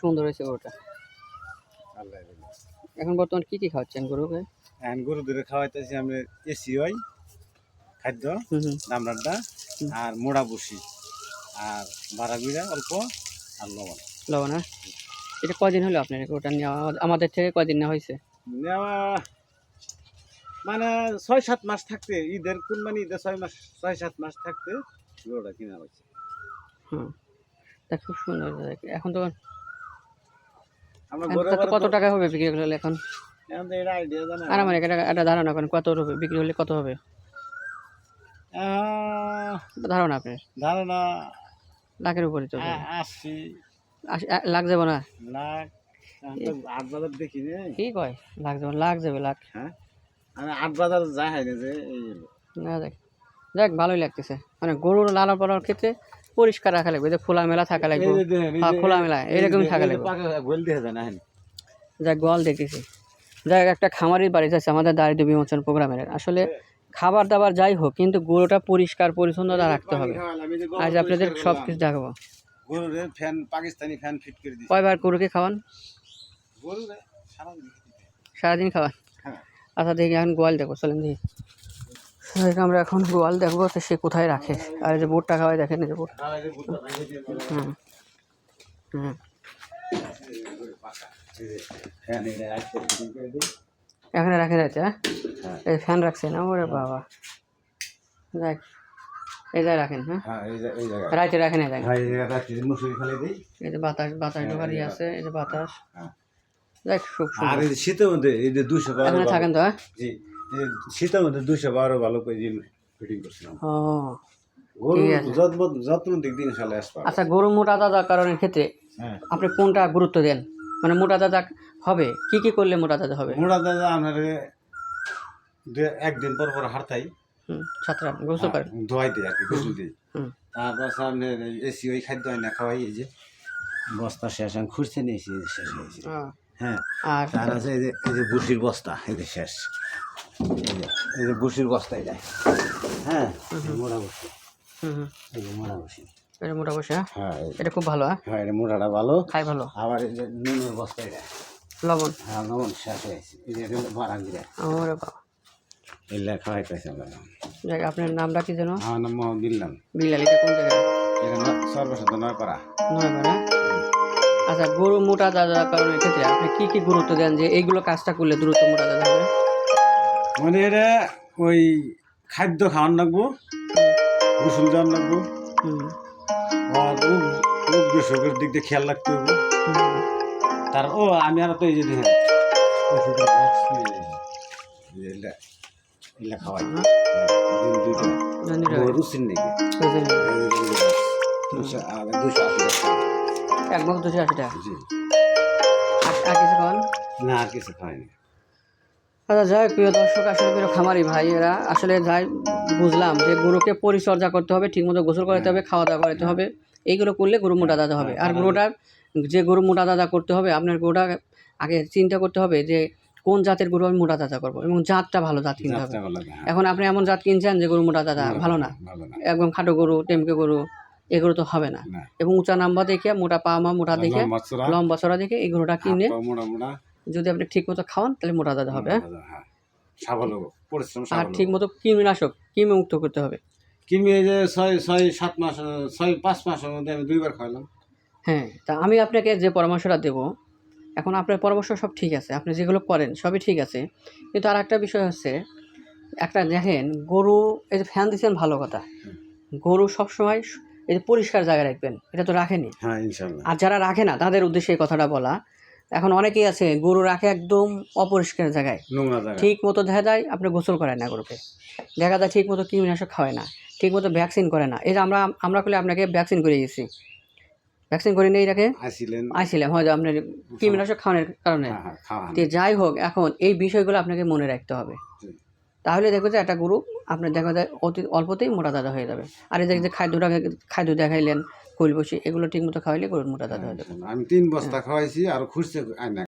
সুন্দর হয়েছে গরুটা। এখন বর্তমান কি কি খাওয়াচ্ছেন গরুকে? এখন গরু ধরে খাওয়াইতেছি আমি এসিওই খাদ্য, দামড়াটা আর মোড়া বসি আর বাড়াগুড়া অল্প আর লবণ। লবণ, হ্যাঁ। এটা কদিন হলো আপনার গরুটা নেওয়া? আমাদের থেকে কদিন নেওয়া হয়েছে? নেওয়া মানে ৬-৭ মাস থাকতে, ঈদের কুরবানি ঈদের ৬-৭ মাস থাকতে গরুটা কিনা হয়েছে। হুম, তা খুব সুন্দর। এখন তো আমরা কত টাকা হবে বিক্রি হলে এখন? এখন তো এটা আইডিয়া জানা আর আমার একটা ধারণা করেন কত হবে বিক্রি হলে, কত হবে ধারণা আপনার? ধারণা লাখের উপরে তো ৮০ লাখ যাবো না? লাখ ৮ বাজার দেখি নে কি কয় লাখ যাবো? লাখ যাবে, লাখ। হ্যাঁ, আমি 8 বাজার যাই হয় না যে এই না দেখ দেখ ভালোই লাগতেছে। মানে গরুর লালন পালনের ক্ষেত্রে পরিষ্কার রাখা লাগবে, যে খোলা মেলা থাকা লাগবে, খোলা মেলা এরকমই থাকা লাগবে। গোল দেখা যায় না। যাক গোয়াল দেখতেছি, যাক একটা খামারির বাড়ি যাচ্ছে আমাদের দারিদ্র বিমোচন প্রোগ্রামের। আসলে খাবার দাবার যাই হোক, কিন্তু গরুটা পরিষ্কার পরিচ্ছন্নতা রাখতে হবে। আজ আপনাদের সব কিছু দেখাবো। গরুর ফ্যান পাকিস্তানি ফ্যান ফিট করে দিই। কয়বার গরুকে খাওয়ান? গরুর সারাদিন খাওয়ান? আচ্ছা দেখি এখন গোয়াল দেখবো, চলেন দেখি। আমরা এখন গোয়াল দেখবো তো সে কোথায় রাখে। আর এই যে বোটটা খাওয়াই, দেখেন এই যে বোট। হুম হুম, এখানে রাখে রাখছে। হ্যাঁ, এই ফ্যান রাখছে না? ওরে বাবা, দেখ এই জায়গায় রাখেন। হ্যাঁ, রাইতে রাখেন। এই জায়গায় এই যে বাতাস ঢোকার ইয়ে আছে, এই যে বাতাস। দেখ খুব সুন্দর। আর এই শীতের মধ্যে এই যে 212 এখানে থাকেন তো? হ্যাঁ, জি, শীতের মধ্যে 212 ভালো করে ফিটিং করছিলাম। ও গরু যত্ন দিক দিন সালে আসবে। আচ্ছা, গরু মোটা তাজা কারণের ক্ষেত্রে আপনি কোনটা গুরুত্ব দেন? মানে মোটা তাজা হবে কি কি করলে মোটা তাজা হবে? মোটা তাজা আপনার একদিন পর পর হারতাই সাতটা গোসল করেন, ধোয়াই দিই আর কি, গোসল দিই। তারপর সামনে এসি ওই খাদ্য হয় না খাওয়াই, এই যে বস্তা শেষ, আমি খুঁজতে নিয়েছি শেষ হয়েছে। হ্যাঁ, আর তার আছে এই যে বুসির বস্তা, এই যে শেষ, এই যে বুসির বস্তা এটা। হ্যাঁ, মোড়া বসি, এই যে মোড়া বসি, এটা মোটা বসে। হ্যাঁ, এটা খুব ভালো। হ্যাঁ, এটা মোটাটা ভালো, খাই ভালো। আবার এই যে নুনের বস্তা এটা, লবণ। হ্যাঁ, লবণ শেষ হয়েছে, এই যে মারা গিরা। ওরে বাবা, এগুলা খাওয়াই পাইছে। যাক, আপনার নামটা কি যেন? আমার নাম মোহাম্মদ বিল্লাল। বিল্লাল। এটা কোন জায়গায়? এটা সর্বসাধারণ নয়পাড়া। নয়পাড়া। আচ্ছা, গরু মোটা তাজা কারণের ক্ষেত্রে আপনি কি কি গুরুত্ব দেন যে এইগুলো কাজটা করলে দ্রুত মোটা তাজা হবে? মানে এটা ওই খাদ্য খাওয়ান লাগবো, গোসল দেওয়ান লাগবো, আর রোগ বিসর্গের দিক দিয়ে খেয়াল রাখতে হবে। তার আমি আর তো এই যে দেখেন এগুলা খাওয়াই দিন 2টা রুচির নেই। 280 টাকা। এক বছর 280 টাকা? জি। আর কিছু খাওয়ান না? আর কিছু খাওয়াই না। আচ্ছা, যাই প্রিয় দর্শক, আসলে প্রিয় খামারি ভাইয়েরা, আসলে যাই বুঝলাম যে গরুকে পরিচর্যা করতে হবে, ঠিকমতো গোসল করাতে হবে, খাওয়া দাওয়া করাতে হবে। এইগুলো করলে গরু মোটা তাজা হবে। আর গরুটা যে গরু মোটা তাজা করতে হবে, আপনার গরুটা আগে চিন্তা করতে হবে যে কোন জাতের গরু আমি মোটা তাজা করবো, এবং জাতটা ভালো জাত কিনতে হবে। এখন আপনি এমন জাত কিনছেন যে গরু মোটা তাজা ভালো না, একদম খাটো গরু, টেমকে গরু, এগুলো তো হবে না। এবং উঁচা নাম্বা দেখে, মোটা পা মোটা দেখে, লম্বা চড়া দেখে এই গরুটা কিনে যদি আপনি ঠিক মতো খাওয়ান, তাহলে মোটা তাজা হবে। আর ঠিক মতো কৃমিনাশক, কৃমি মুক্ত করতে হবে। কৃমি এই যে 6-7 মাস, 6-5 মাসের মধ্যে আমি 2বার খাওয়ালাম। হ্যাঁ, তা আমি আপনাকে যে পরামর্শটা দেবো, এখন আপনার পরামর্শ সব ঠিক আছে, আপনি যেগুলো করেন সবই ঠিক আছে, কিন্তু আর একটা বিষয় হচ্ছে, একটা দেখেন গরু, এই যে ফ্যান দিচ্ছেন ভালো কথা, গরু সবসময় এই যে পরিষ্কার জায়গায় রাখবেন, এটা তো রাখেনি। হ্যাঁ, ইনশাআল্লাহ। আর যারা রাখে না তাদের উদ্দেশ্যে এই কথাটা বলা। এখন অনেকেই আছে গরু রাখে একদম অপরিষ্কার জায়গায়, ঠিক মতো দেখা যায় আপনি গোসল করেন না গরুকে, দেখা যায় ঠিক মতো কৃমিনাশক খাওয়ায় না, ঠিক মতো ভ্যাকসিন করে না। এই যে আমরা করলে আপনাকে ভ্যাকসিন করে গেছি, ভ্যাকসিন করে নিয়ে এটাকে আইছিলাম হয়তো আপনার কৃমিনাশক খাওয়ানোর কারণে। যাই হোক, এখন এই বিষয়গুলো আপনাকে মনে রাখতে হবে, তাহলে দেখো যে একটা গরু আপনার দেখা যায় অতি অল্পতেই মোটা তাজা হয়ে যাবে। আর এই যে খাদ্য দেখাইলেন, খৈল বসি, এগুলো ঠিক মতো খাওয়াইলে গরুর মোটা তাজা হয়ে যাবে। আমি 3 বস্তা খাওয়াইছি, আর খুঁজতে